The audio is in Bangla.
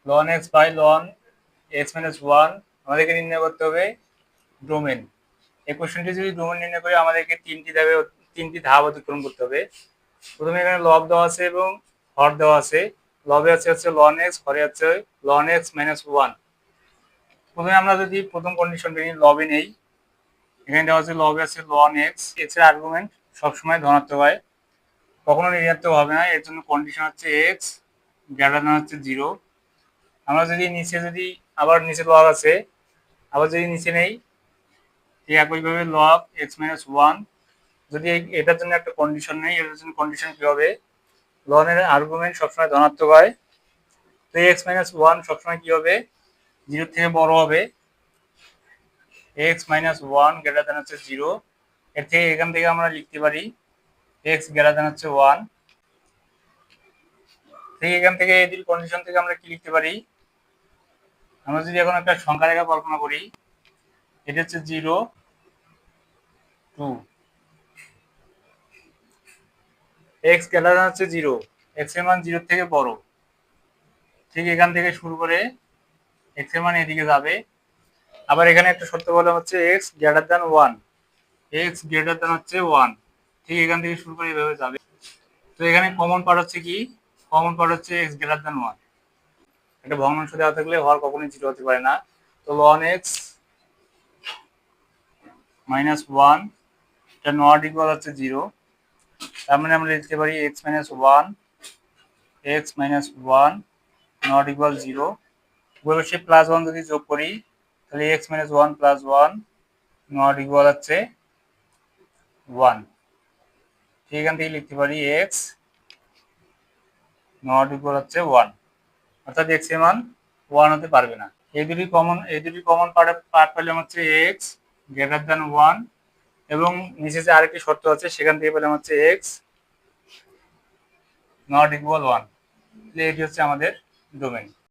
Loan x by ln x minus one আমাদেরকে নির্ণয় করতে হবে ডোমেন। এই কোশ্চেনটি যদি ডোমেন নির্ণয় করে আমাদেরকে তিনটি ধাপ অতিক্রম করতে হবে। প্রথমে এখানে লব দেওয়া আছে এবং হর দেওয়া আছে। লবে হচ্ছে লন এক্স, হরে আছে লন এক্স মাইনাস ওয়ান। প্রথমে আমরা যদি প্রথম কন্ডিশনটা নিই, লবে নেই, এখানে দেওয়া আছে লবে আছে লন এক্স। এক্স এর আর্গুমেন্ট সবসময় ধনাত্মক হয়, কখনো ঋণাত্মক হবে না। এর জন্য কন্ডিশন হচ্ছে এক্স গ্রেটার দেন হচ্ছে 0। আমরা যদি আবার নিচে লব আছে, আবার যদি নিচে নেই, ঠিক একইভাবে লব এক্স মাইনাস ওয়ান। যদি এটার জন্য একটা কন্ডিশন নেই, এটার জন্য কন্ডিশন কি হবে, লনের আর্গুমেন্ট সবসময় ধনাত্মক হয়, তো এক্স মাইনাস ওয়ান সবসময় কি হবে, 0 থেকে বড় হবে। X minus one greater than হচ্ছে 0। এখান থেকে আমরা লিখতে পারি এক্স গ্রেটার দেন হচ্ছে 1। ঠিক এখান থেকে এই দুই কন্ডিশন থেকে আমরা কি লিখতে পারি, আমরা যদি এখন একটা সংখ্যা রেখা কল্পনা করি, এটা হচ্ছে 0 2, এক্স গ্রেটার দেন হচ্ছে 0, এক্স এর মান 0 থেকে বড়। ঠিক এখান থেকে শুরু করে এক্স এর মান এদিকে যাবে। আবার এখানে একটা শর্ত বলা হচ্ছে x greater than 1, x greater than হচ্ছে 1। ঠিক এখান থেকে শুরু করে এভাবে যাবে। তো এখানে কমন পার্ট হচ্ছে কি, কমন পার্ট হচ্ছে এক্স গ্রেটার দেন 1। একটা ভগ্নাংশ দেওয়া থাকলে হর কখনোই 0 হতে পারে না। তো লন এক্স মাইনাস 1 এটা নট ইকুয়াল হচ্ছে 0। তার মানে আমরা লিখতে পারি x minus 1, x minus 1 not equal 0। বসে প্লাস 1 যদি যোগ করি, তাহলে x minus 1 plus 1 not equal হচ্ছে 1। এখান থেকে লিখতে পারি এক্স নট ইকুয়াল হচ্ছে 1, অর্থাৎ এক্স এর মান 1 হতে পারবে না। এই দুটি কমন পার্ট পেলাম হচ্ছে এক্স গ্রেটার দেন 1, এবং নিচে যে আরেকটি শর্ত আছে সেখান থেকে পেলাম হচ্ছে এক্স নট ইকুয়াল 1। এটি হচ্ছে আমাদের ডোমেন।